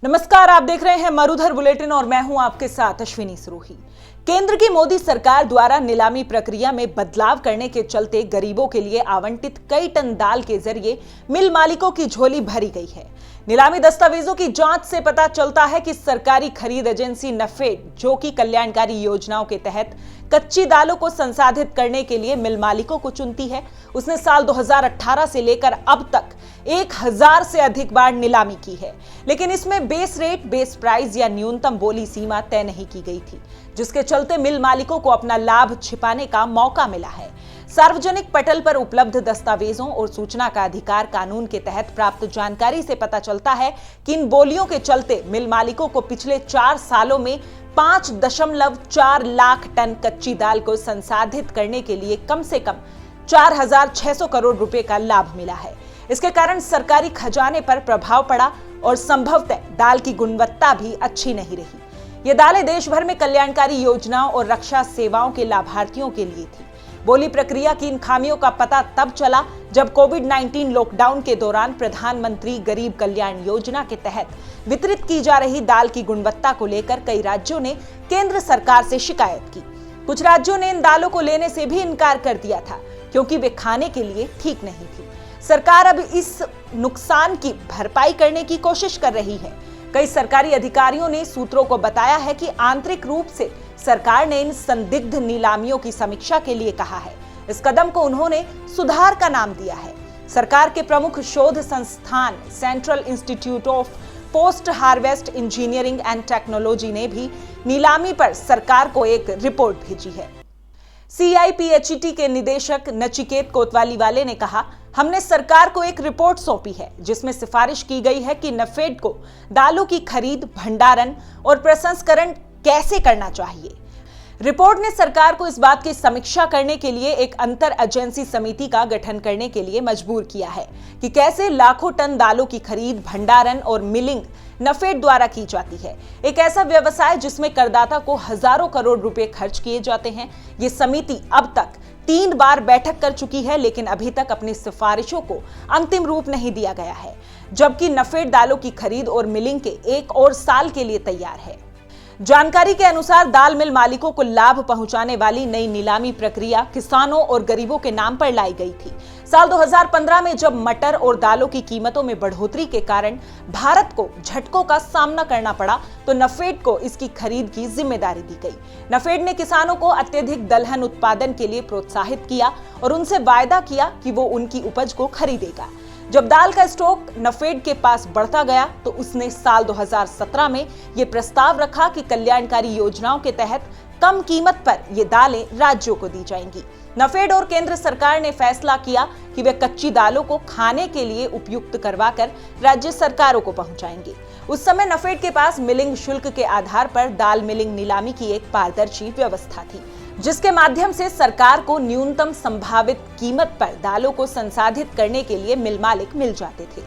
नमस्कार, आप देख रहे हैं मरुधर बुलेटिन और मैं हूं आपके साथ अश्विनी सरोही। केंद्र की मोदी सरकार द्वारा नीलामी प्रक्रिया में बदलाव करने के चलते गरीबों के लिए आवंटित कई टन दाल के जरिए मिल मालिकों की झोली भरी गई है। नीलामी दस्तावेजों की जांच से पता चलता है कि सरकारी खरीद एजेंसी नफेड, जो कि कल्याणकारी योजनाओं के तहत कच्ची दालों को संसाधित करने के लिए मिल मालिकों को चुनती है, उसने साल 2018 से लेकर अब तक 1000 से अधिक बार नीलामी की है। लेकिन इसमें बेस रेट, बेस प्राइस या न्यूनतम बोली सीमा तय नहीं की गई थी, जिसके चलते मिल मालिकों को अपना लाभ छिपाने का मौका मिला है। सार्वजनिक पटल पर उपलब्ध दस्तावेजों और सूचना का अधिकार कानून के तहत प्राप्त जानकारी से पता चलता है कि इन बोलियों के चलते मिल मालिकों को पिछले 4 सालों में 5.4 लाख टन कच्ची दाल को संसाधित करने के लिए कम से कम 4600 करोड़ रुपए का लाभ मिला है। इसके कारण सरकारी खजाने पर प्रभाव पड़ा और संभवतः दाल की गुणवत्ता भी अच्छी नहीं रही। ये दालें देश भर में कल्याणकारी योजनाओं और रक्षा सेवाओं के लाभार्थियों के लिए थी। बोली प्रक्रिया की इन खामियों का पता तब चला जब कोविड-19 लॉकडाउन के दौरान प्रधानमंत्री गरीब कल्याण योजना के तहत वितरित की जा रही दाल की गुणवत्ता को लेकर कई राज्यों ने केंद्र सरकार से शिकायत की। कुछ राज्यों ने इन दालों को लेने से भी इनकार कर दिया था, क्योंकि वे खाने के लिए ठीक नहीं थी। सरकार अब इस नुकसान की भरपाई करने की कोशिश कर रही है। कई सरकारी अधिकारियों ने सूत्रों को बताया है कि आंतरिक रूप से सरकार ने इन संदिग्ध नीलामियों की समीक्षा के लिए कहा है। इस कदम को उन्होंने सुधार का नाम दिया है। सरकार के प्रमुख शोध संस्थान central institute of post harvest engineering and technology ने भी नीलामी पर सरकार को एक रिपोर्ट भेजी है। CIPHET के निदेशक नचिकेत कोतवालीवाले ने कहा, हमने सरकार को एक रिपोर्ट सौंपी है जिसमें सिफारिश की गई है कि नफेड को दालों की खरीद, भंडारण और प्रसंस्करण कैसे करना चाहिए। रिपोर्ट ने सरकार को इस बात की समीक्षा करने के लिए एक अंतर एजेंसी समिति का गठन करने के लिए मजबूर किया है कि कैसे लाखों टन दालों की खरीद, भंडारण और मिलिंग नफेड द्वारा की जाती है। एक ऐसा व्यवसाय जिसमें करदाता को हजारों करोड़ रुपए खर्च किए जाते हैं। ये समिति अब तक 3 बार बैठक कर चुकी है, लेकिन अभी तक अपनी सिफारिशों को अंतिम रूप नहीं दिया गया है, जबकि नफेड दालों की खरीद और मिलिंग के 1 और साल के लिए तैयार है। जानकारी के अनुसार दाल मिल मालिकों को लाभ पहुंचाने वाली नई नीलामी प्रक्रिया किसानों और गरीबों के नाम पर लाई गई थी। साल 2015 में जब मटर और दालों की कीमतों में बढ़ोतरी के कारण भारत को झटकों का सामना करना पड़ा, तो नफेड को इसकी खरीद की जिम्मेदारी दी गई। नफेड ने किसानों को अत्यधिक दलहन उत्पादन के लिए प्रोत्साहित किया और उनसे वायदा किया कि वो उनकी उपज को खरीदेगा। जब दाल का स्टॉक नफेड के पास बढ़ता गया, तो उसने साल 2017 में ये प्रस्ताव रखा कि कल्याणकारी योजनाओं के तहत कम कीमत पर ये दालें राज्यों को दी जाएंगी। नफेड और केंद्र सरकार ने फैसला किया कि वे कच्ची दालों को खाने के लिए उपयुक्त करवाकर राज्य सरकारों को पहुंचाएंगे। उस समय नफेड के पास मिलिंग शुल्क के आधार पर दाल मिलिंग नीलामी की एक पारदर्शी व्यवस्था थी, जिसके माध्यम से सरकार को न्यूनतम संभावित कीमत पर दालों को संसाधित करने के लिए मिल मालिक मिल जाते थे।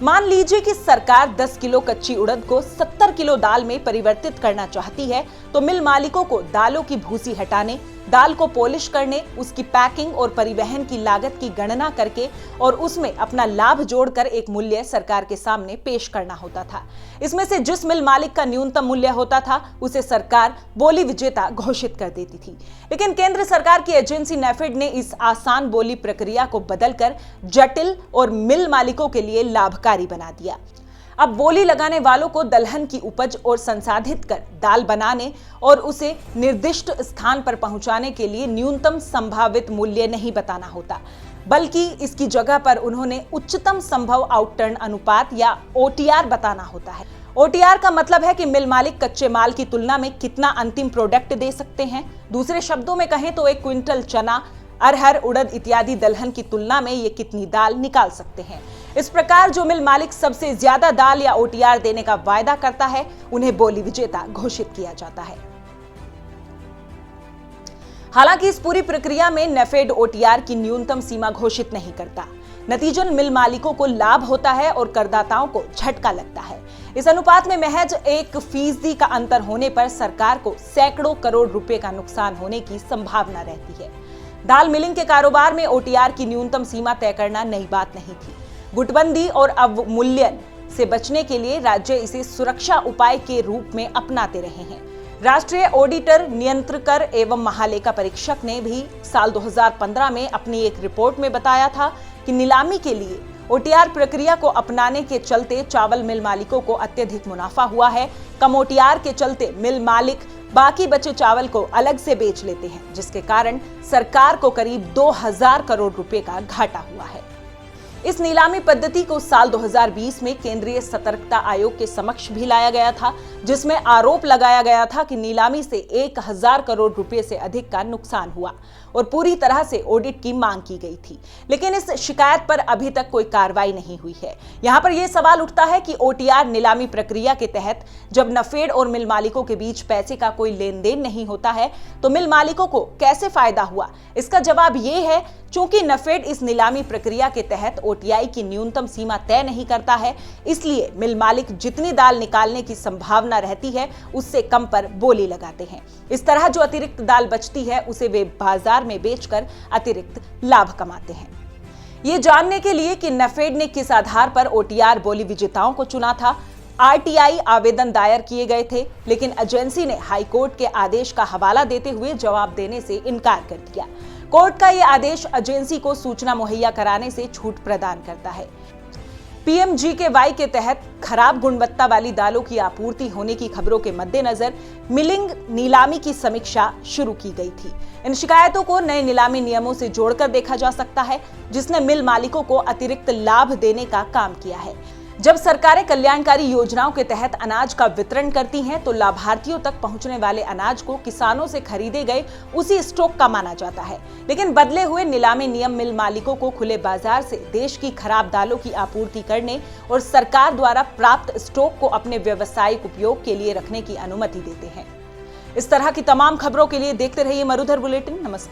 मान लीजिए कि सरकार 10 किलो कच्ची उड़द को 70 किलो दाल में परिवर्तित करना चाहती है, तो मिल मालिकों को दालों की भूसी हटाने, दाल को पॉलिश करने, उसकी पैकिंग और परिवहन की लागत की गणना करके और उसमें अपना लाभ जोड़कर एक मूल्य सरकार के सामने पेश करना होता था। इसमें से जिस मिल मालिक का न्यूनतम मूल्य होता था, उसे सरकार बोली विजेता घोषित कर देती थी। लेकिन केंद्र सरकार की एजेंसी नफेड ने इस आसान बोली प्रक्रिया को बदलकर जटिल और मिल मालिकों के लिए लाभकारी बना दिया। अब बोली लगाने वालों को दलहन की उपज और संसाधित कर दाल बनाने और उसे निर्दिष्ट स्थान पर पहुंचाने के लिए न्यूनतम संभावित मूल्य नहीं बताना होता, बल्कि इसकी जगह पर उन्होंने उच्चतम संभव आउटटर्न अनुपात या OTR बताना होता है। OTR का मतलब है कि मिल मालिक कच्चे माल की तुलना में कितना अंतिम प्रोडक्ट दे सकते हैं। दूसरे शब्दों में कहें तो 1 क्विंटल चना, अरहर, उड़द इत्यादि दलहन की तुलना में ये कितनी दाल निकाल सकते हैं। इस प्रकार जो मिल मालिक सबसे ज्यादा दाल या OTR देने का वायदा करता है, उन्हें बोली विजेता घोषित किया जाता है। हालांकि इस पूरी प्रक्रिया में नफेड OTR की न्यूनतम सीमा घोषित नहीं करता। नतीजन मिल मालिकों को लाभ होता है और करदाताओं को झटका लगता है। इस अनुपात में महज 1% का अंतर होने पर सरकार को सैकड़ों करोड़ रुपए का नुकसान होने की संभावना रहती है। दाल मिलिंग के कारोबार में OTR की न्यूनतम सीमा तय करना नई बात नहीं थी। गुटबंदी और अवमूल्यन से बचने के लिए राज्य इसे सुरक्षा उपाय के रूप में अपनाते रहे हैं। राष्ट्रीय ऑडिटर, नियंत्रकर एवं महालेखा परीक्षक ने भी साल 2015 में अपनी एक रिपोर्ट में बताया था कि नीलामी के लिए ओटीआर प्रक्रिया को अपनाने के चलते चावल मिल मालिकों को अत्यधिक मुनाफा हुआ है। कम ओटीआर के चलते मिल मालिक बाकी बचे चावल को अलग से बेच लेते हैं, जिसके कारण सरकार को करीब 2000 करोड़ रुपए का घाटा हुआ है। इस नीलामी पद्धति को साल 2020 में केंद्रीय सतर्कता आयोग के समक्ष भी लाया गया था, जिसमें आरोप लगाया गया था कि नीलामी से 1000 करोड़ रुपए से अधिक का नुकसान हुआ और पूरी तरह से ऑडिट की मांग की गई थी। लेकिन इस शिकायत पर अभी तक कोई कार्रवाई नहीं हुई है। यहां पर यह सवाल उठता है कि ओटीआर नीलामी प्रक्रिया के तहत जब नफेड और मिल मालिकों के बीच पैसे का कोई लेन देन नहीं होता है तो मिल मालिकों को कैसे फायदा हुआ? इसका जवाब यह है, चूंकि नफेड इस नीलामी प्रक्रिया के तहत ओटीआई की न्यूनतम सीमा तय नहीं करता है, इसलिए मिल मालिक जितनी दाल निकालने की संभावना रहती है उससे कम पर बोली लगाते हैं। इस तरह जो अतिरिक्त दाल बचती है उसे वे बाजार में बेचकर अतिरिक्त लाभ कमाते हैं। ये जानने के लिए कि नफेड ने किस आधार पर ओटीआर बोली विजेताओं को चुना था, आरटीआई आवेदन दायर किए गए थे, लेकिन एजेंसी ने हाईकोर्ट के आदेश का हवाला देते हुए जवाब देने से इनकार कर दिया। कोर्ट का यह आदेश एजेंसी को सूचना मुहैया कराने से छूट प्रदान करता है। पीएमजीकेवाई के तहत खराब गुणवत्ता वाली दालों की आपूर्ति होने की खबरों के मद्देनजर मिलिंग नीलामी की समीक्षा शुरू की गई थी। इन शिकायतों को नए नीलामी नियमों से जोड़कर देखा जा सकता है, जिसने मिल मालिकों को अतिरिक्त लाभ देने का काम किया है। जब सरकारें कल्याणकारी योजनाओं के तहत अनाज का वितरण करती हैं तो लाभार्थियों तक पहुंचने वाले अनाज को किसानों से खरीदे गए उसी स्टॉक का माना जाता है। लेकिन बदले हुए नीलामी नियम मिल मालिकों को खुले बाजार से देश की खराब दालों की आपूर्ति करने और सरकार द्वारा प्राप्त स्टॉक को अपने व्यावसायिक उपयोग के लिए रखने की अनुमति देते हैं। इस तरह की तमाम खबरों के लिए देखते रहिए मरुधर बुलेटिन। नमस्कार।